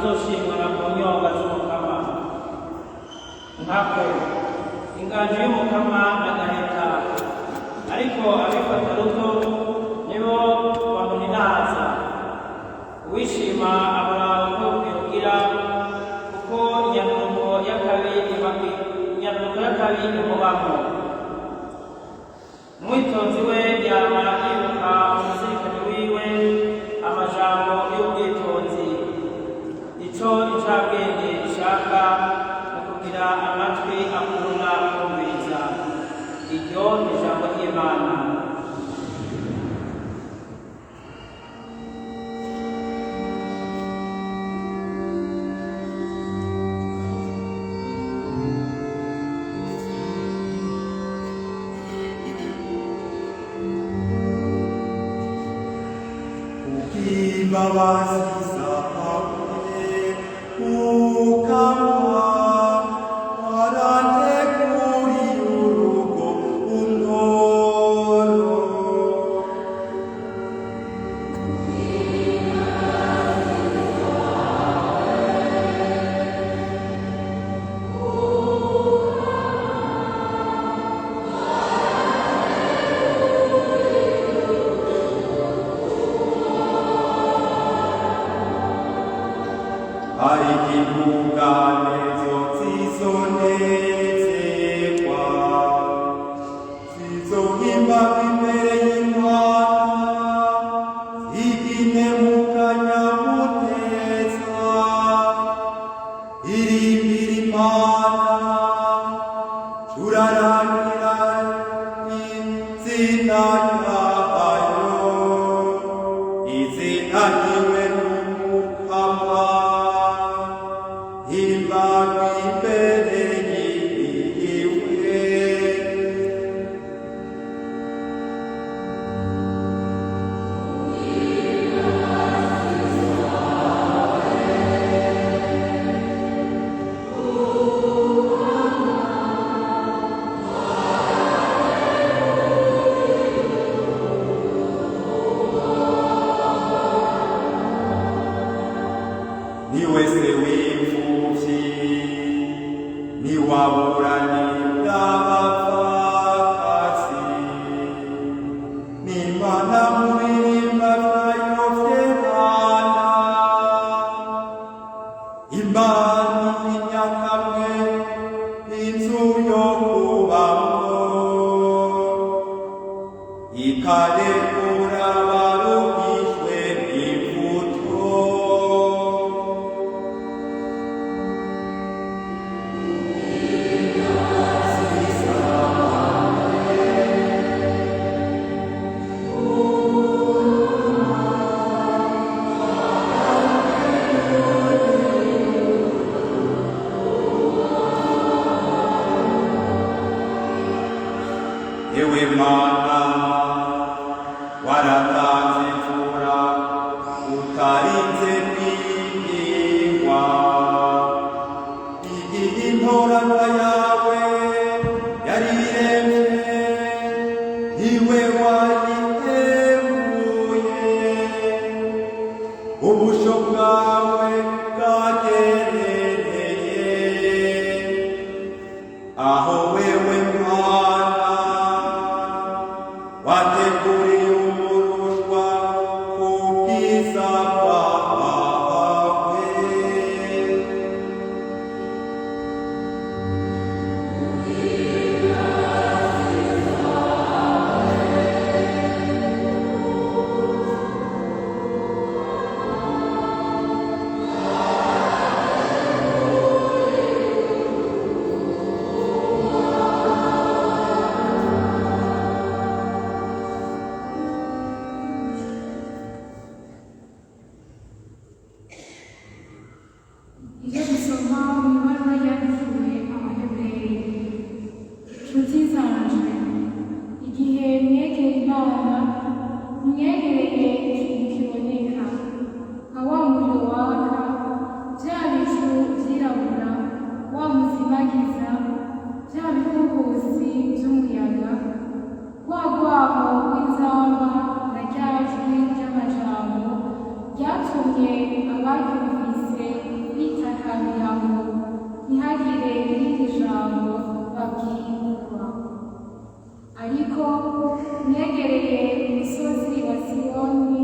tuzoshimira ku nyonga z'umukama nkako inganje y'umukama agaheta ariko abifata ruto nibo bamuninaza uwishima abura uko kwirugira kuko inyanduko y'akabi imubamo umwitonzi we yama yibuka umusirikani wiwe amajambo y'ubwitonzi ico incabwenge ishaka mu kugira amatwi akunda kumviriza iryo ni ijambo ry'Imana. ariko mwegereye umusozi wa Siyoni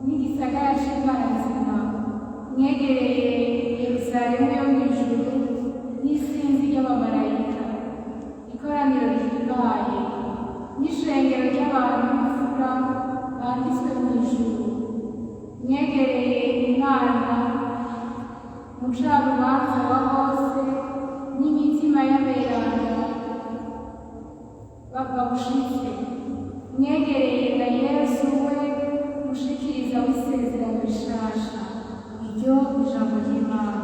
n'igisagara c'Imana nzima, mwegereye Yerusalemu yo mw'ijuru n'isinzi ry'abamarayika, ikoraniro rihimbaye n'ishengero ry'abantu b'imfura banditswe mw'ijuru, mwegereye Imana umucarubanza wa bose n'imitima y'aberanda babushitse, mwegereye na Yesu we mushikiriza w'isezerano rishasha. Iryo ijambo ry'Imana.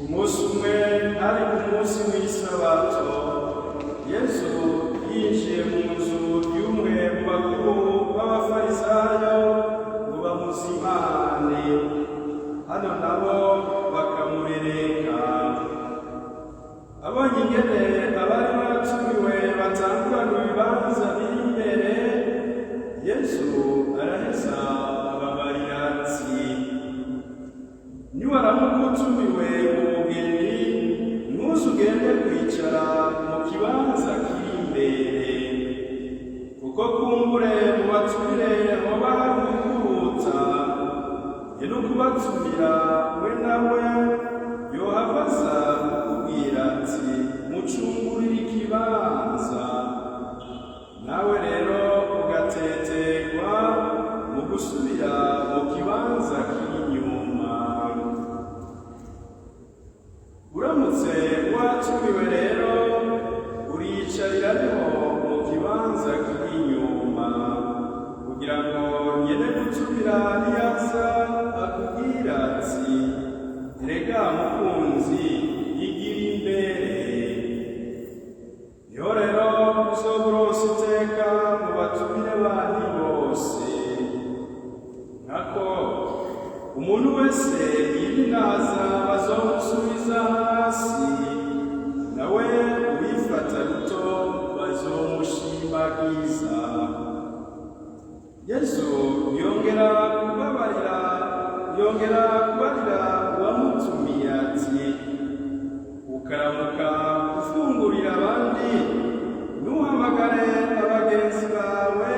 Umunsi umwe ari ku munsi w'isabato, Yesu yinjiye mu nzu y'umwe mu bakuru b'abafarisayo ngo bamuzimane, hano nabo bakamurereka. Abonye ingene abari batumiwe batangurana ibibanza biri imbere, Yesu araheza ababarira ati: niwaramuka utumiwe umugeni, ntuzugende kwicara mu kibanza kiri imbere, kuko kumbure mu batumire hoba hari umukuruta, ye no kubatumira we nawe yohava aza kukubwira ati mucungurire ikibanza, nawe rero ugateterwa mu gusubira mu kibanza kiri inyuma. Uramutse watumiwe rero, uriyicarira ariho mu kibanza kiri inyuma, kugira ngo nyene gutumira niyaza akubwira ati erega mukunzi, igira imbere. Niho rero uzoba uronse iteka mu batumire bandi bose. Nkako umuntu wese yibinaza bazomusubiza hasi, nawe uwifata ruto bazomushimagiza. Yesu yongera kubarira uwamutumiye ati: ukaramuka ufungurira abandi, ntuhamagare abagenzi bawe,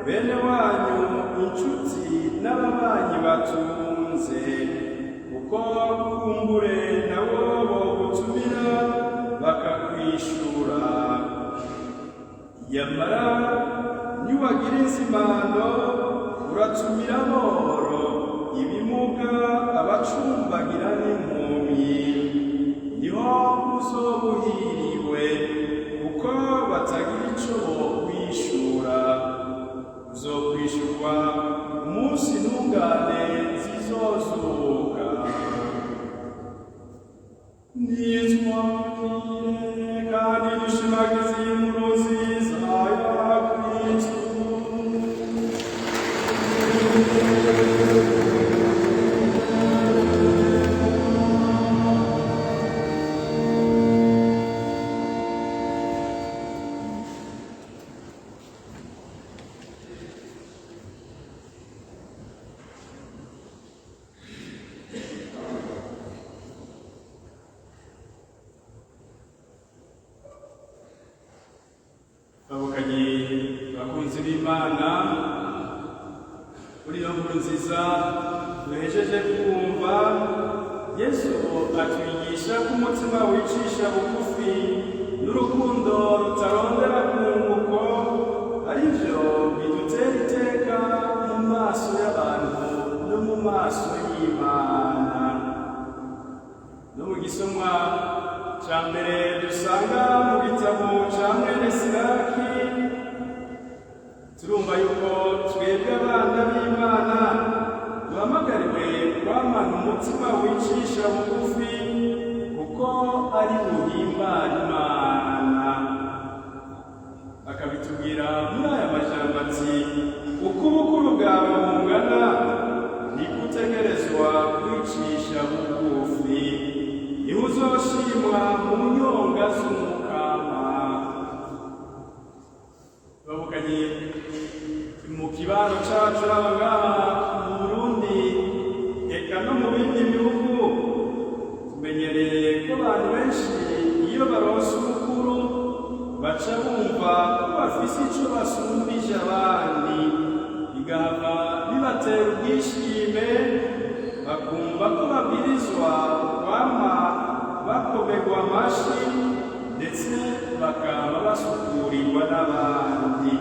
bene wanyu, inshuti n'ababanyi batunze, kuko kumbure nabo bogutumira bakakwishura. Yamara niwagira inzimano, uratumira amahoro, ibimuga, abacumbagira n'impumyi, niho uzoba uhiriwe, kuko batagira ico bokwishura. Uzokwishurwa umunsi intungane zizozuka. Nitwakire kandi dushimagize inkuru nziza ya Kristo. bavukanyi bakunzi b'Imana, muri iyo nkuru nziza duhejeje kumva, Yesu atwigisha ko umutima wicisha bugufi n'urukundo rutarondera kunguko ari byo bidutera iteka mu maso y'abantu no mu maso y'Imana. No mu gisomwa ca mbere dusanga mu gitabo ca mwene Siraki, turumva yuko twebwe abana b'Imana duhamagariwe kwamana umutima wicisha bugufi kuko ari buhimbara Imana. Akabitubwira muri aya majambo ati, uko ubukuru bwawe bungana niko utegerezwa kwicisha bugufi, niho uzoshimwa mu nyonga z'umukama. Bavukanyi mu kibano cacu n'abangaba mu Burundi eka no mu bindi bihugu, tumenyereye ko abantu benshi iyo baronse ubukuru baca bumva ko bafise ico basumbije abandi, bigahava bibatera ubwishime, bakumva ko babwirizwa kwama bakomerwa amashi ndetse bakaba basukurirwa n'abandi.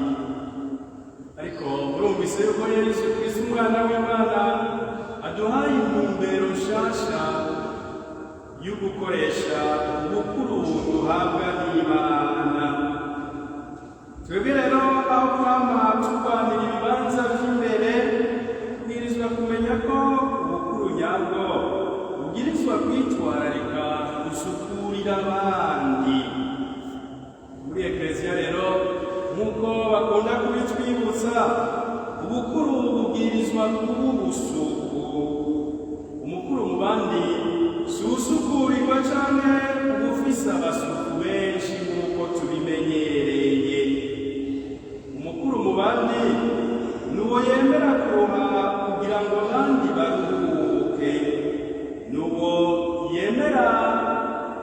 Ariko murumvise yuko Yesu Kristo umwana w'Imana aduhaye intumbero nshasha yo gukoresha ubukuru duhabwa n'Imana. Twebwe rero aho kwama turwanira ibibanza vy'imbere, tubwirizwa kumenya ko ubukuru nyabwo bubwirizwa kwitwararika gusukurira abandi. Muri Ekleziya rero nk'uko bakunda kubitwibutsa, ubukuru bubwirizwa kuba ubusuku. Umukuru mu bandi si usukurirwa canke ubufise abasuku benshi nk'uko tubimenyereye. Umukuru mu bandi nuwo yemera kuroha kugira ngo abandi baruhuke, nuwo yemera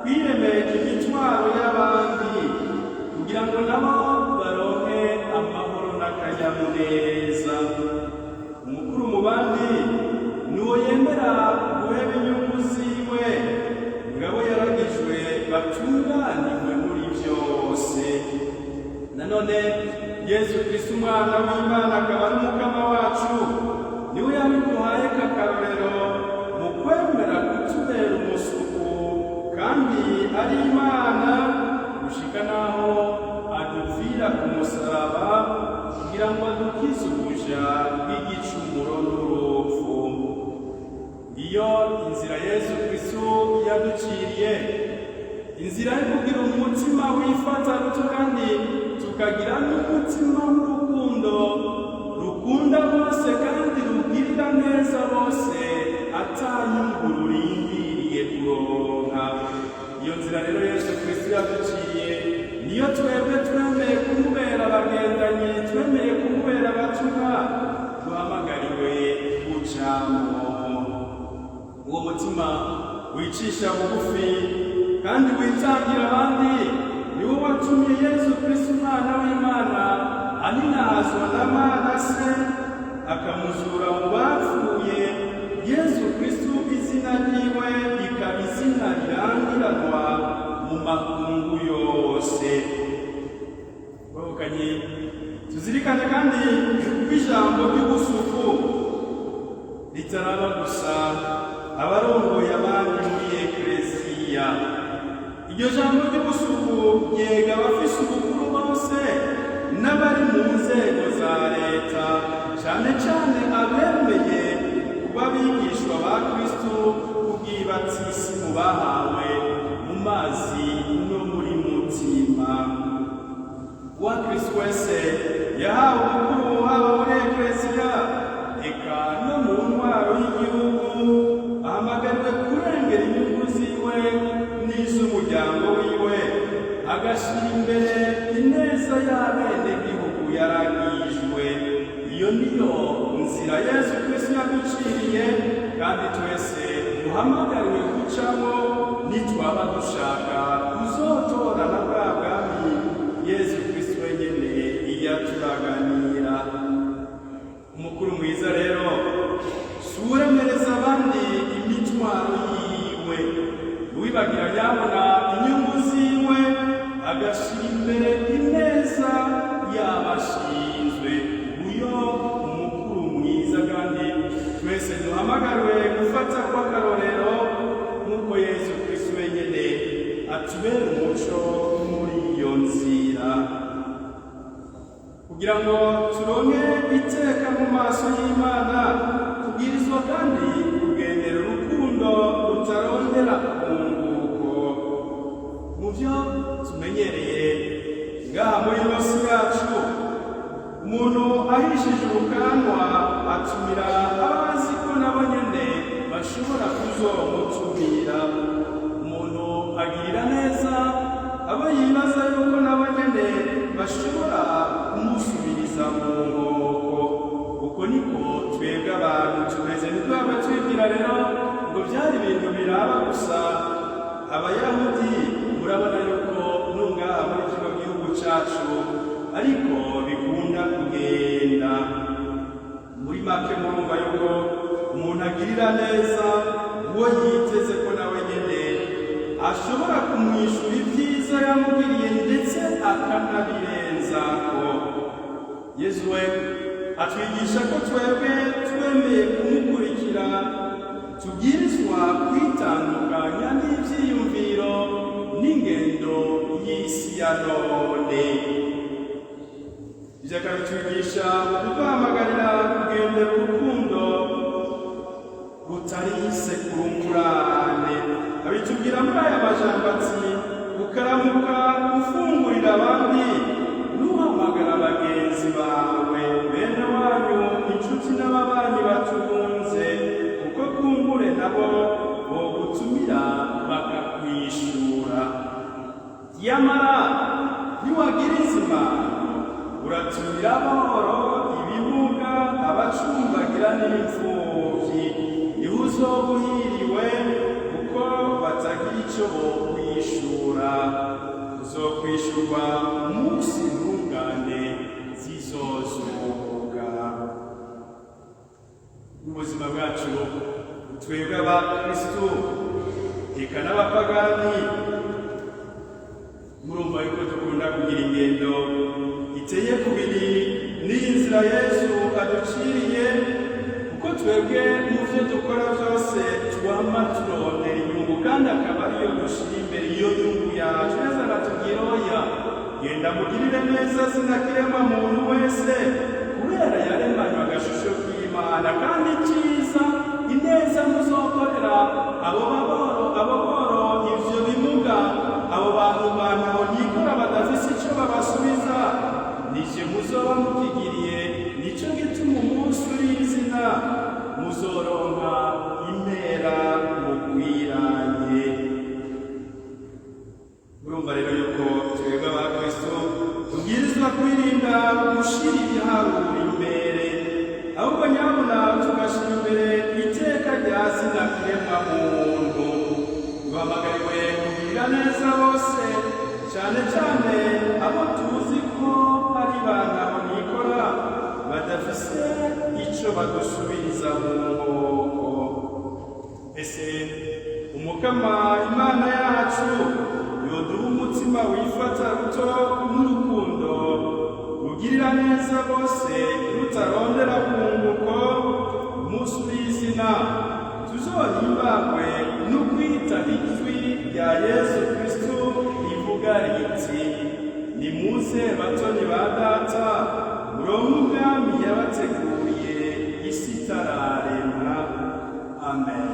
kwiremeka imitwaro y'abandi kugira ngo nabo baronke amahoro n'akanyamuneza. Umukuru mu bandi nuwo yemera guheba inyungu ziwe ngabo yaragijwe batunganirwe muri byose. Nanone Yesu Kristo umwana w'Imana akaba ari umukama wacu, niwe yabiduhaye k'akarorero mu kwemera kutubera umusuku kandi ari Imana, gushika naho adupfira ku musaraba kugira ngo adukize ubuja bw'igicumuro n'urupfu. Iyo inzira Yesu Kristo yaduciriye, inzira yo kugira umutima wifata ruto kandi tukagira n'umutima w'urukundo rukunda bose kandi rugirira neza bose atanyungu rurindiriye kuronka. Iyo nzira rero Yesu Kristo yaduciye niyo twebwe twemeye kumubera abagendanyi, twemeye kumubera abatumwa, duhamagariwe gucamo. Uwo mutima wicisha bugufi kandi witangira abandi niwo watumye Yesu Kristo umwana w'Imana aninazwa na Mana se akamuzura mu bapfuye. Yesu Kristo izina ryiwe rikaba izina rirangiranwa mu makungu yose. Bavukanyi tuzirikane kandi ko ijambo ry'ubusuku ritaraba gusa abarongoye abandi muri Ekleziya. Iryo jambo ry'ubusuku ryega abafise ubukuru bose n'abari mu nzego za leta, cane cane abemeye kuba abigishwa ba Kristo kubw'ibatisimu bahawe mu mazi no muri mutima. Uwa Kristo wese yahawe ubukuru haba muri Ekleziya eka no mu ntwaro y'igihugu, ahamagariwe kurengera inyungu ziwe n'iz'umuryango wiwe, agashira imbere ineza y'abenegihugu yaragijwe. Iyo niyo nzira Yesu Kristo yaduciriye kandi twese duhamagariwe gucamo nitwaba dushaka kuzotorana bwa bwami Yesu Kristo wenyene umukuru mwiza rero si uremereza abandi imitwaro yiwe, uwibagira yabona inyungu ziwe agashyira imbere ineza y'abashinzwe. Uyo umukuru mwiza kandi twese duhamagariwe gufata kw'akarorero nk'uko Yesu Kristo wenyene atubera umuco muri iyo nzira, kugira ngo turonke iteka mu maso y'Imana. Kubwirizwa kandi kugendera urukundo rutarondera kunguko mu byo tumenyereye ngaha muri ino si yacu. Umuntu ahishije urukanwa atumira abazi ko nabo nyene bashobora kuzomutumira. Umuntu agirira neza abo yibaza yuko nabo nyene bashobora kumusubiriza mu nkoko. Uko niko twebwe abantu tumeze. Ntitwaba twibwira rero ngo byari ibintu biraba gusa Abayahudi. Murabona yuko nungaha muri kino gihugu cacu ariko bikunda kugenda. Muri make murumva yuko umuntu agirira neza uwo yiteze ko nawe nyene ashobora kumwishura ibyiza yamugiriye ndetse akanabirenzako. Yesu we atwigisha ko twebwe twemeye kumukurikira tubwirizwa kwitandukanya n'ivyiyumviro n'ingendo y'isi ya none. Ivyo akabitwigisha kuduhamagarira kugendera urukundo rutari sekurungurane. Abitubwira muri aya majambo ati: ukaramuka ufungurira abandi, nuhamagara bagenzi bawe, bene wanyu, inshuti n'ababanyi batunze, kuko kumbure nabo bogutumira bakakwishura. Yamara niwagira izimano uratumira aboro, ibimuga, abacumbagira n'imfuvyi, niho uzoba uhiriwe, kuko batagira ico bokwishura. Uzokwishurwa umunsi ntungane zizozuka. Ubuzima bwacu twebwe abakristu eka n'abapagani, murumva yuko dukunda kugira ingendo iteye kubiri n'inzira Yesu aduciriye, kuko twebwe mu vyo dukora vyose twama turondera inyungu, kandi akaba ariyo dushira imbere. Iyo nyungu yacu neza aratubwira oya, genda mugirire neza zina kiremwa muntu wese, kubera yaremanywe agashusho k'Imana. Kandi iciza ineza muzokorera abo boro ivyo bimuga, abo bantu bantaho nikora badafise ico babasubiza, nije muzoba mukigiriye. Nico gituma umunsi urizina muzoronka impera mugwiranye. Urumva rero yuko twebwe abakristo tubwirizwa kwirinda gushira ibiharuro imbere, ahubwo nyabuna tugashira imbere iteka rya zina kiremwa muntu. Duhamagariwe kugirira neza bose, cane cane abo tuzi ko ari bantaho nikora badafise ico badusubiriza mu nkoko. Ese umukama Imana yacu yoduha umutima wifata ruto n'urukundo rugirira neza bose, rutarondera kunguko. Umunsi w'izina tuzohimbagwe no kwita ijwi rya Yesu Kristo rivuga riti: nimuze batoni ba data, muronke ubwami yabateguriye isi itararemwa. Amen.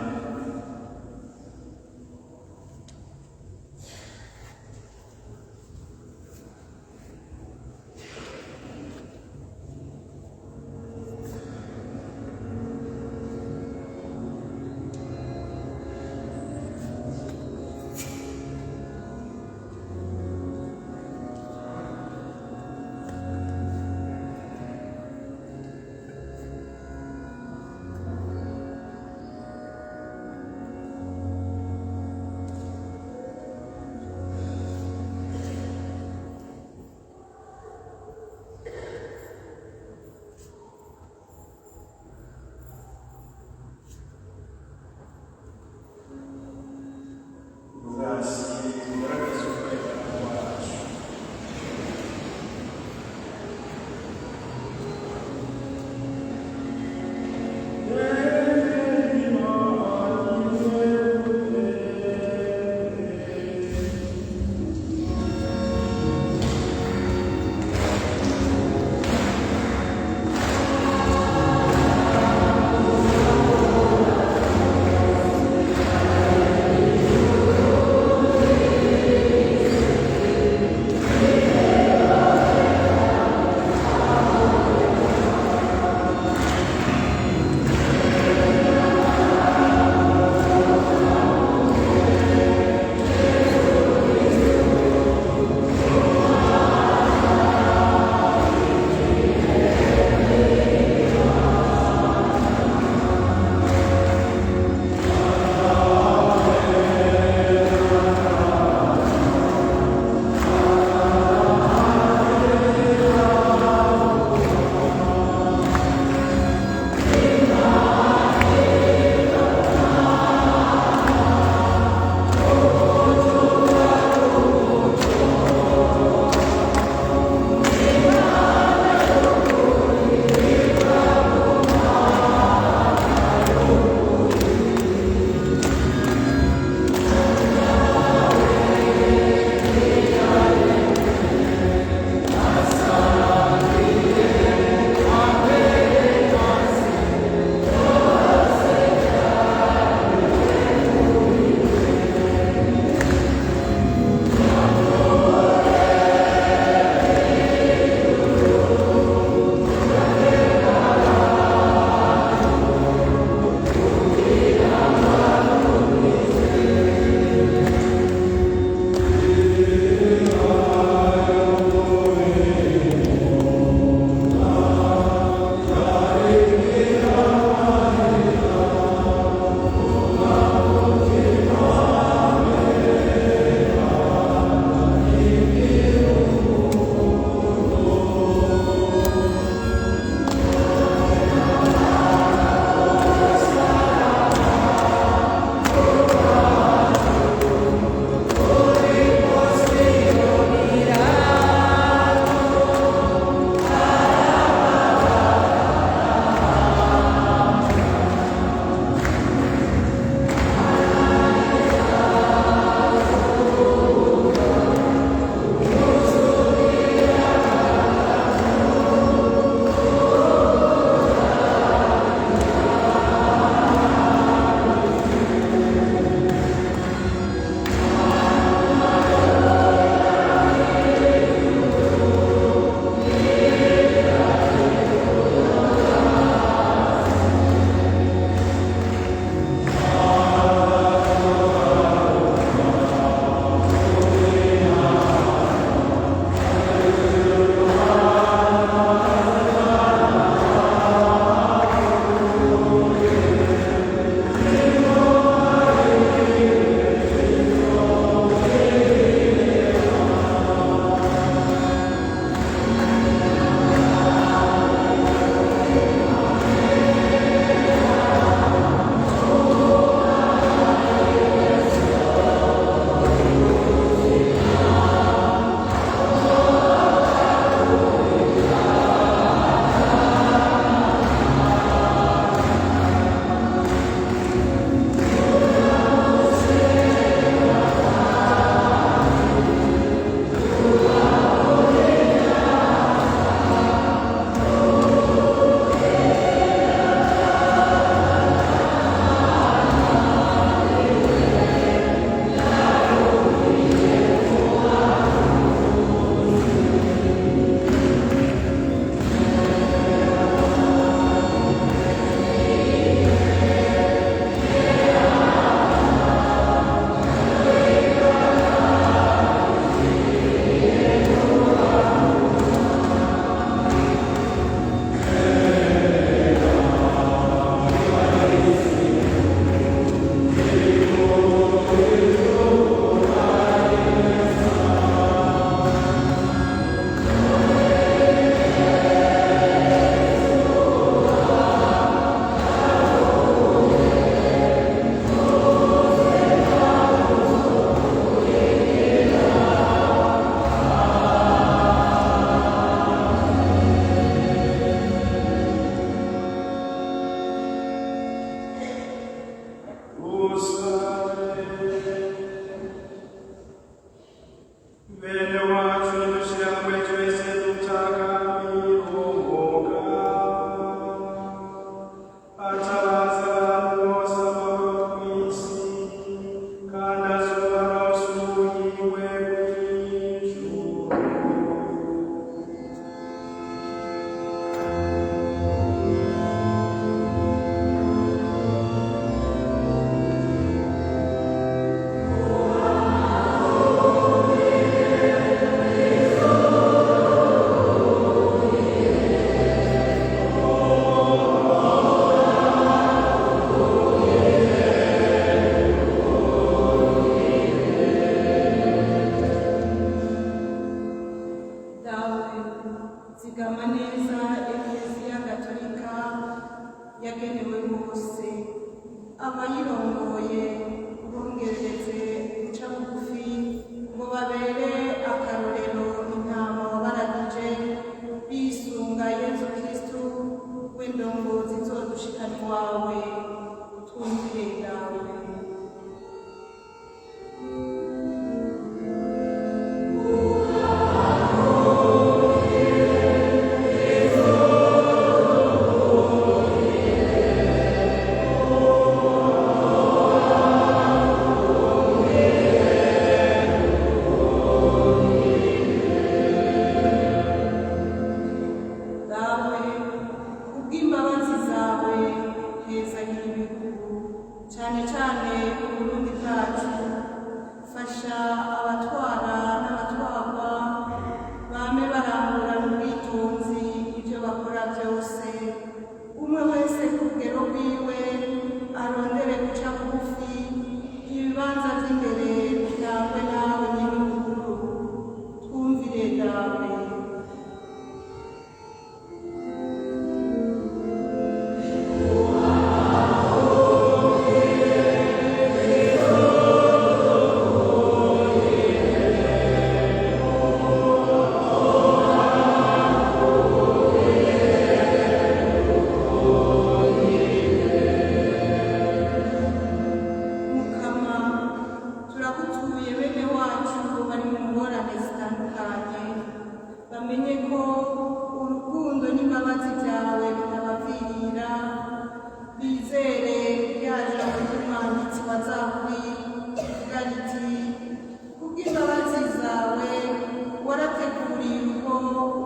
wabigaburiye uko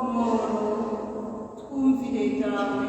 umoro twumvire dawe.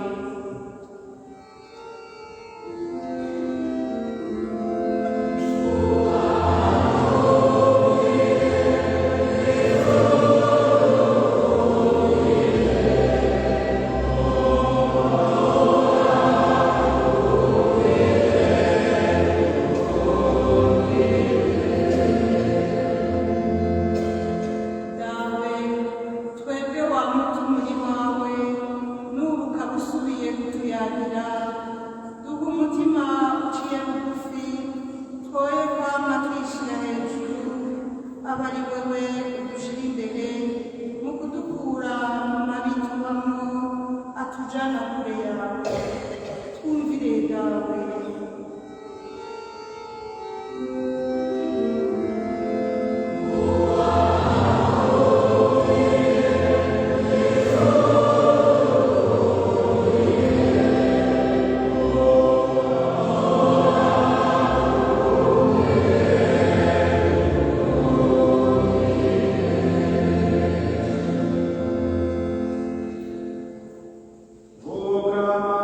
Programa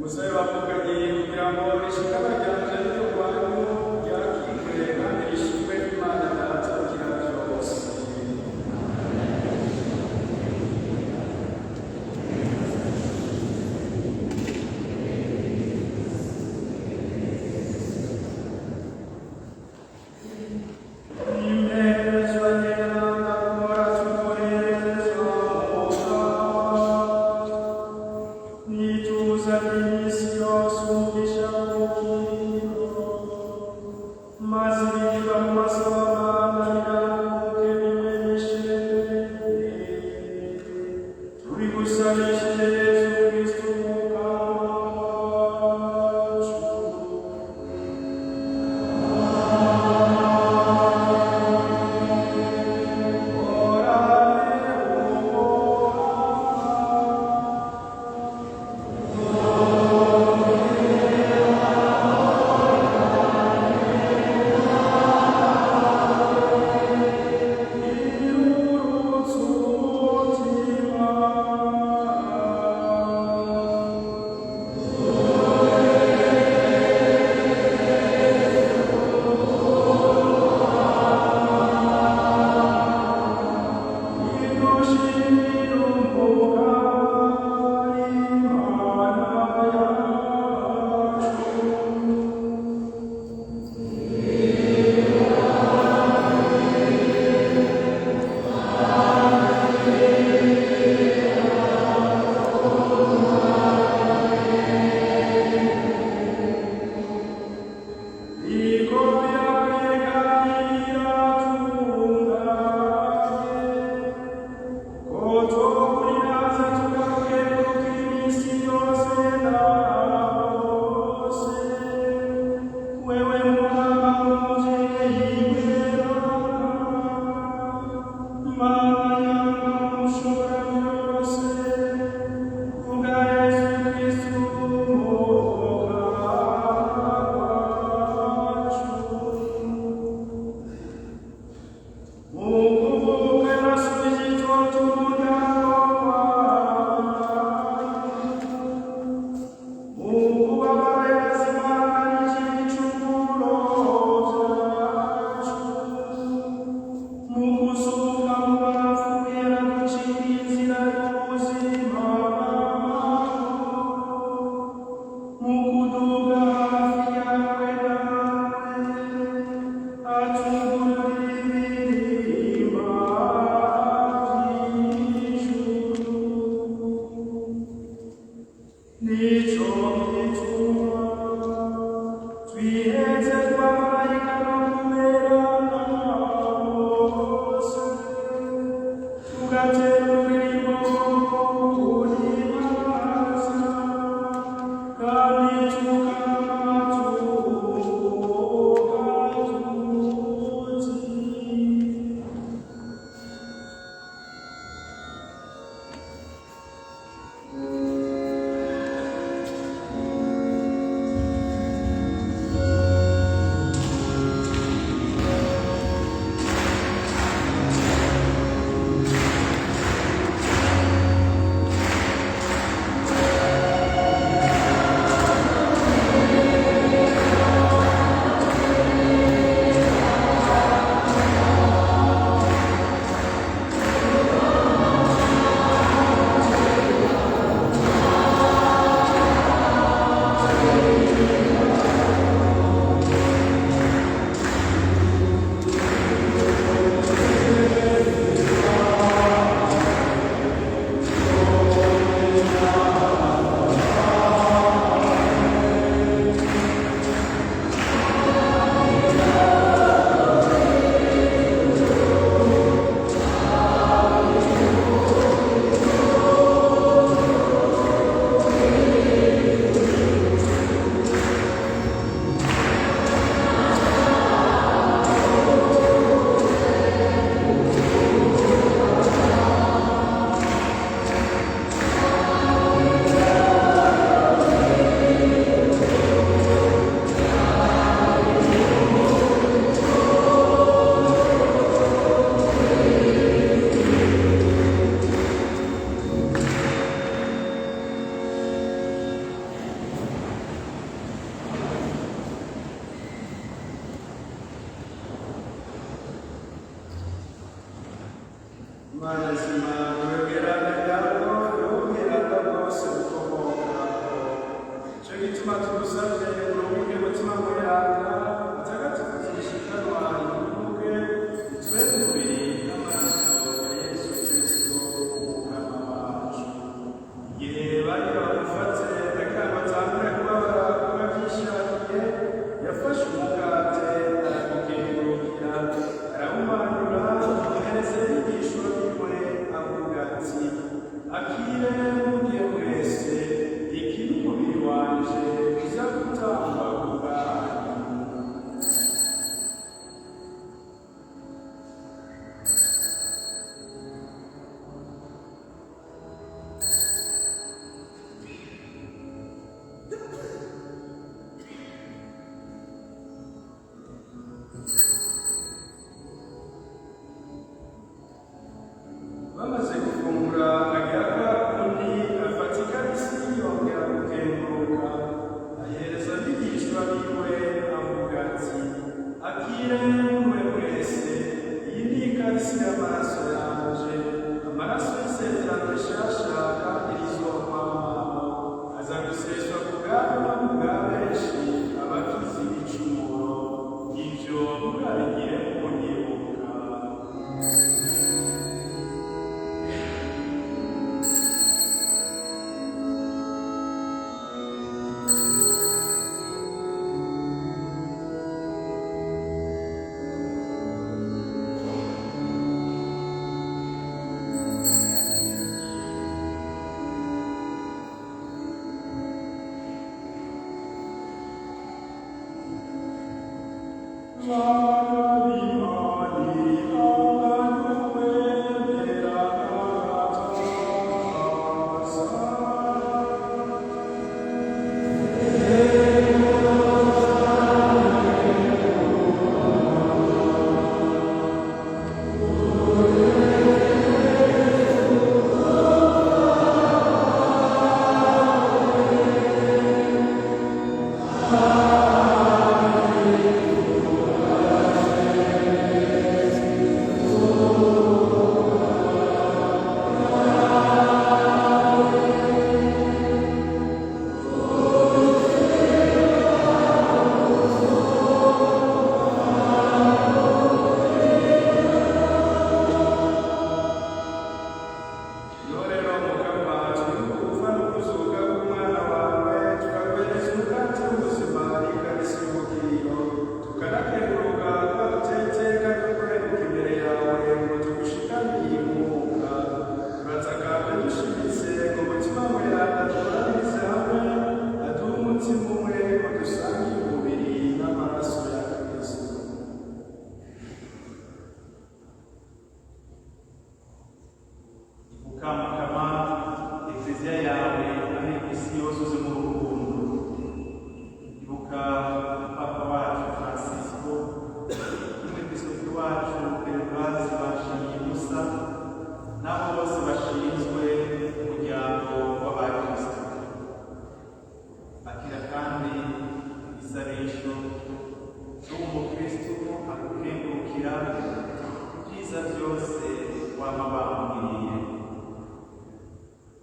ubusabe bavuganye kugira ngo rishika baganje ryo rwanyu ryakirwe kandi rishimwe n'Imana Data rugira byose. Mana nzima wegerana yawe yongeraga bwose bukomokaho icyo gituma tugusabye uruhuke mutima mweranda utagatifuza ishikanwa ivuge utubere umubiri n'amaraso ya Yesu Kristo umukama wacu igihe bari bamufate akabatangura kubabara kuba byishakiye yafashe umugati arawukengurukira arawumanura amuhereza inyigisho yiwe avuga ati akire mugiye mwese iki ni umubiri wanje uza gutangwa ku bwanyu. Bamaze gufungura agira kwa kundi afata ikarisi yongera gukenguruka ahereza abigishwa biwe avuga ati akire mwe mwese iyi ni ikarisi y'amaraso yanje amaraso y'isezerano rishasha kandi rizokwamaho aza guseswa ku bwanyu no ku bwa benshi abakizi b'icumuro ibyo murabigire munyibuka.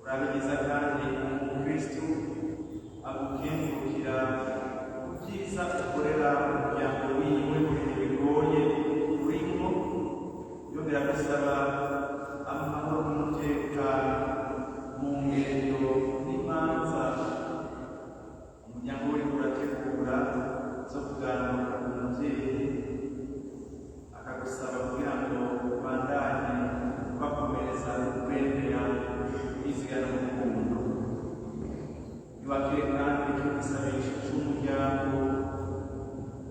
Urabigiza kandi umukristu agukengurukira kubyiza ukorera umuryango wiwe mu bihe bigoye urimo yongera gusaba amahoro n'umutekano mu ngendo n'imanza umuryango we urategura zo kuganuka ku mubyeyi akagusaba kugira ngo ubandanye bakomereza kwemera kwizigana urukundo ntibakire kandi icyo gisabisho cy'umuryango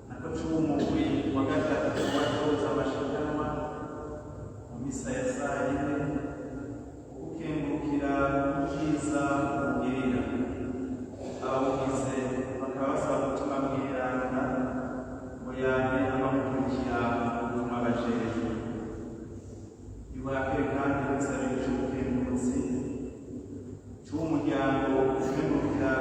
nako cy'umugwi wa gatatu watoza amashikanwa mu misa ya saa yine ukukengurukira ibyiza umugirira abawugize bakaba basaba gutuma mwiranda ngo yame abamukurikira ubutumwa bajejwe ntibakire kandi igisabisho cy'umukengurutsi cy'umuryango ukengurukira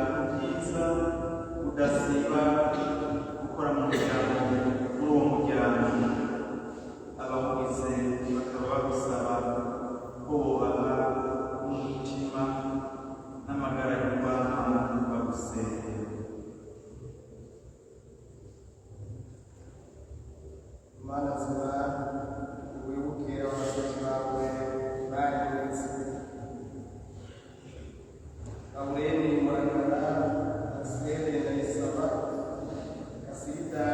Mana nzima wibuke abakozi bawe bahindutse Aureni Murangara Asere Ndayisaba Kasida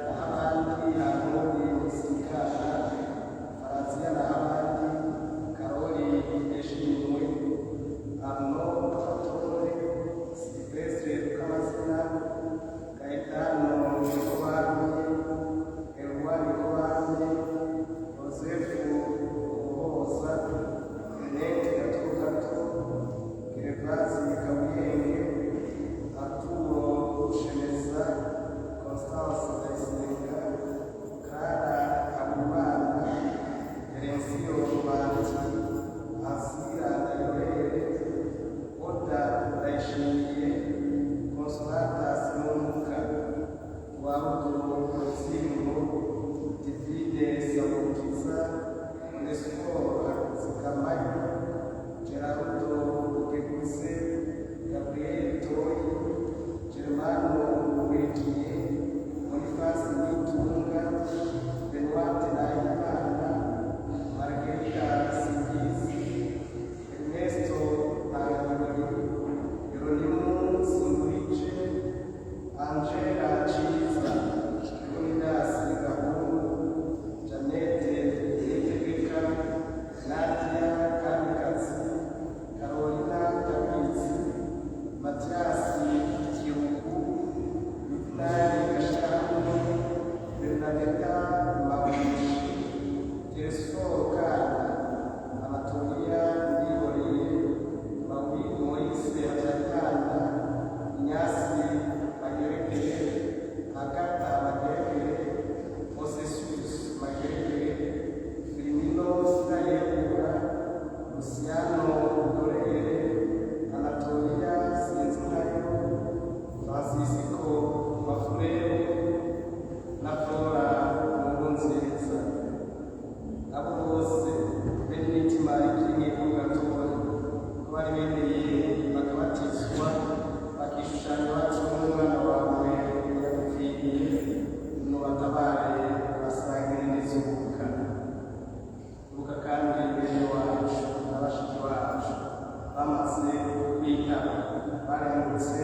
n'abandi Aroni Musikana Faraziya n'abandi Karoli Yeshimwe Arno Fatore Silvestre Rukamazina Gaetano Nikobami Erwan Nikobami Yosefu Uhoza Renete Gatogato Gervasi Kabuyenge Arturo Shemeza Constance Ndayisenga Kara Habimana Terensio Rubanzi Asira Ndayorere Oda Ndayishimiye Consolata Simunuka Wabudu Rutsingo Divide Samukiza Onesiforo Zikamayo Gerardo Bukeguse Gabriel Toyi Germano Wegiye Boniface Nitunga Benoit Nahimana Margarita Sigizi Ernesto Ntanganyoni Yeronimo Singurice Angela Chiza Leonidas Gahungu Janete Nitegeka Nadia Kamikazi Carolina Tabizi Matiasi Kirugu Yutinari Gashamu Bernadetta Mabushi Teresforo Kana Anatolia Ndihoriye Moise Habyarimana Inyasi Mageregere Agata Mageregere Mosesius Mageregere Firmino Sinayegura Luciano Dorere Anatolia Sinzinayo Francisco Mafurero na Flora Nkurunziza abo bose benimitima ikiri gatoya ko bari bemeye bakabatizwa bakishushanya bati umwana wawe yagupfiriye nubatabare basangire n'izuka buka kandi bene wacu n'abashiki bacu bamaze kwitaba barengutse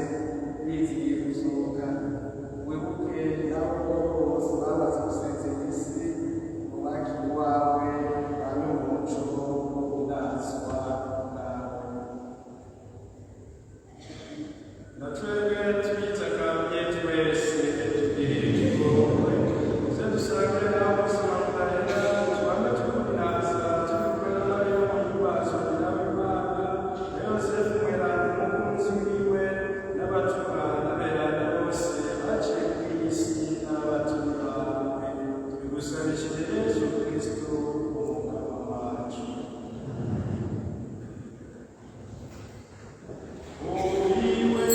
bizigiye kuzuka wibuke nabo bose bamaze gusezera isi mu bakiri wawe banywe mu muco wo kudanzwa bwawe natwebwe twitakambye twese tubwirwe ze dusange nawe ubuzima budahera tubame twubinaza tubikora nayo mubazo nawe Imana na Yosefu mweranda umukunzi wiwe n'abatuma n'aberanda bose baciye ku isi n'abatuma bawe tubigusabishije Yesu Kristo umugaba wacu Uriwe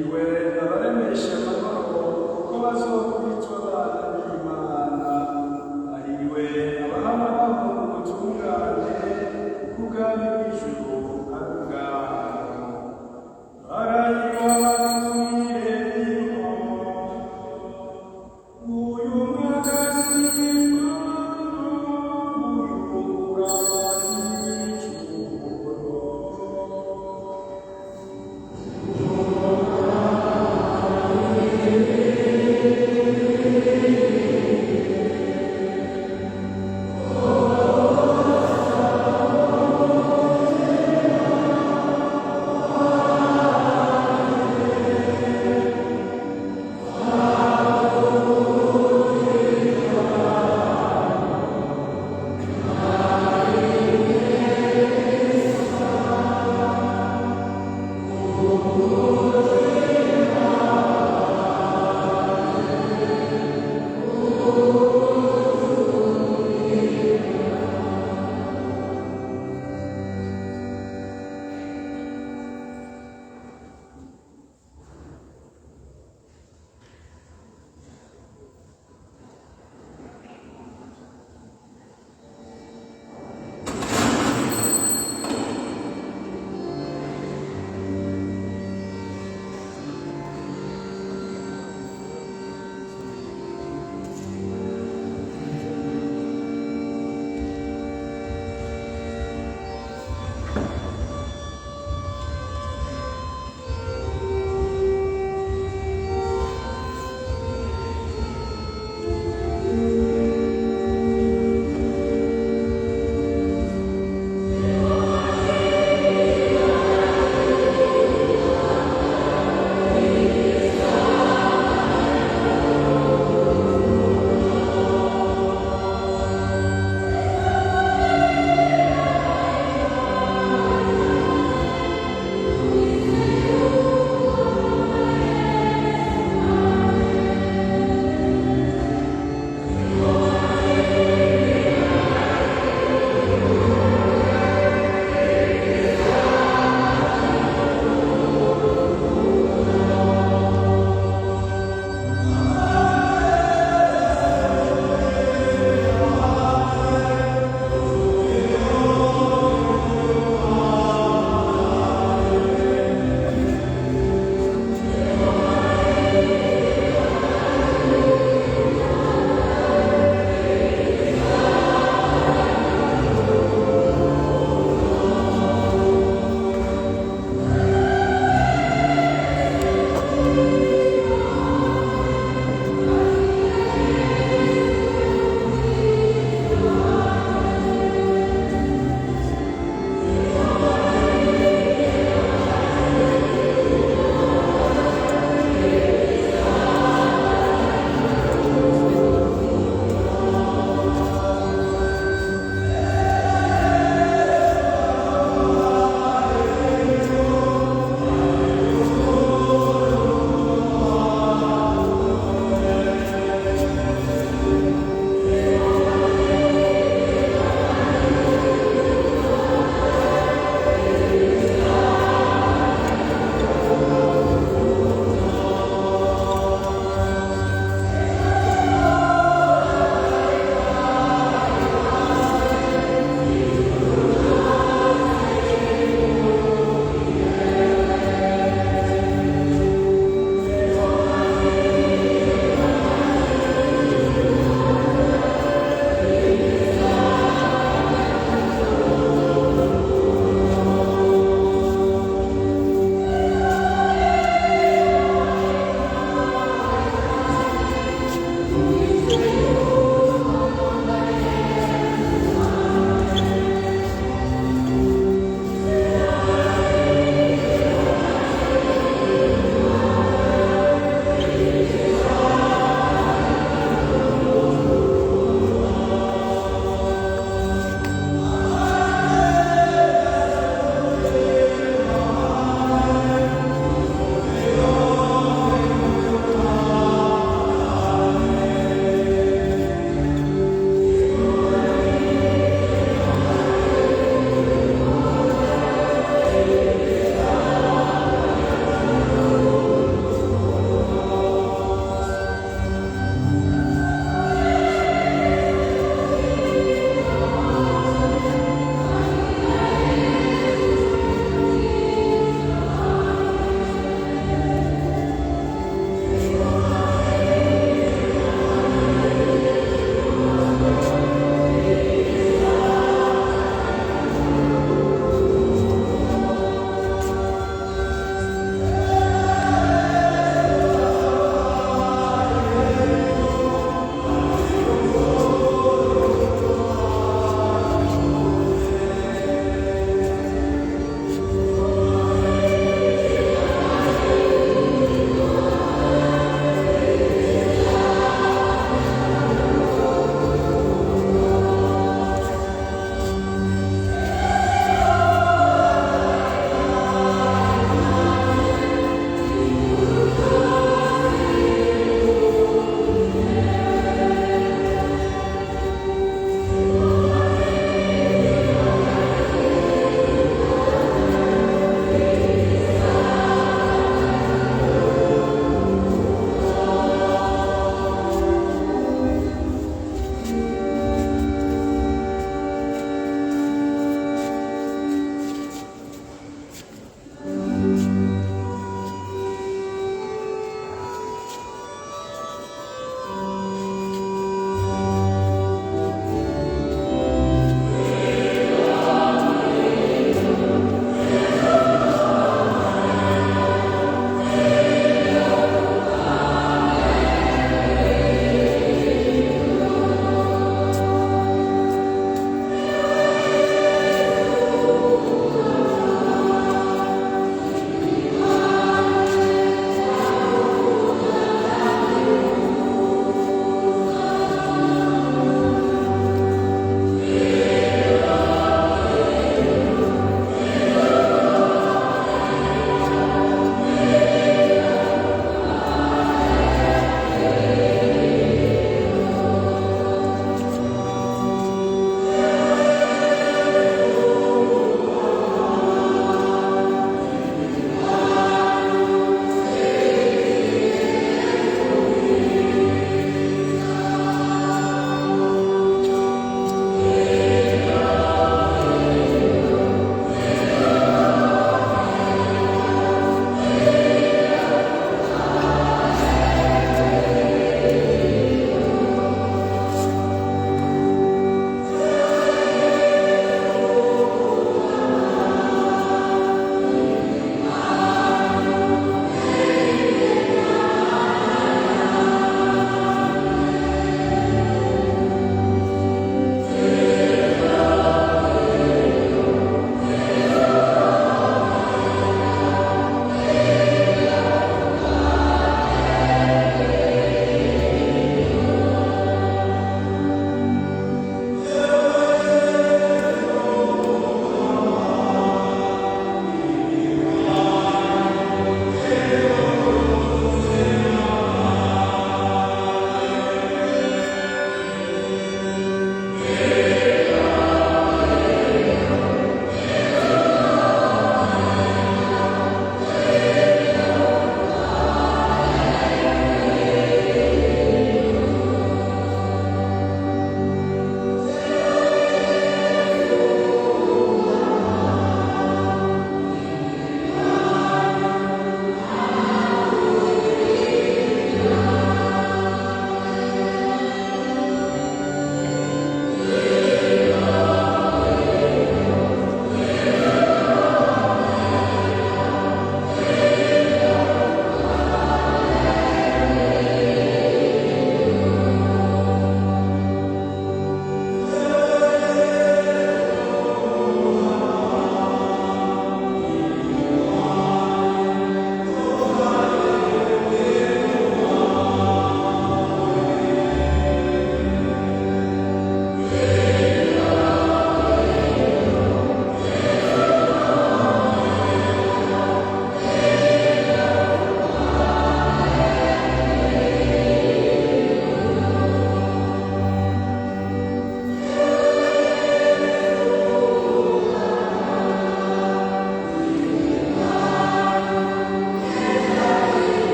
hahiriwe abaremesha amahoro kuko bazokwitwa abana b'Imana. Hahiriwe abahamagawe mu butungane kuko ubwami bw'ijuru ari ubwabo. Barahirwa abagwire uyu mwagazi w'Imana, uyu urabana n'icuburo.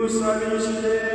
tugusabishije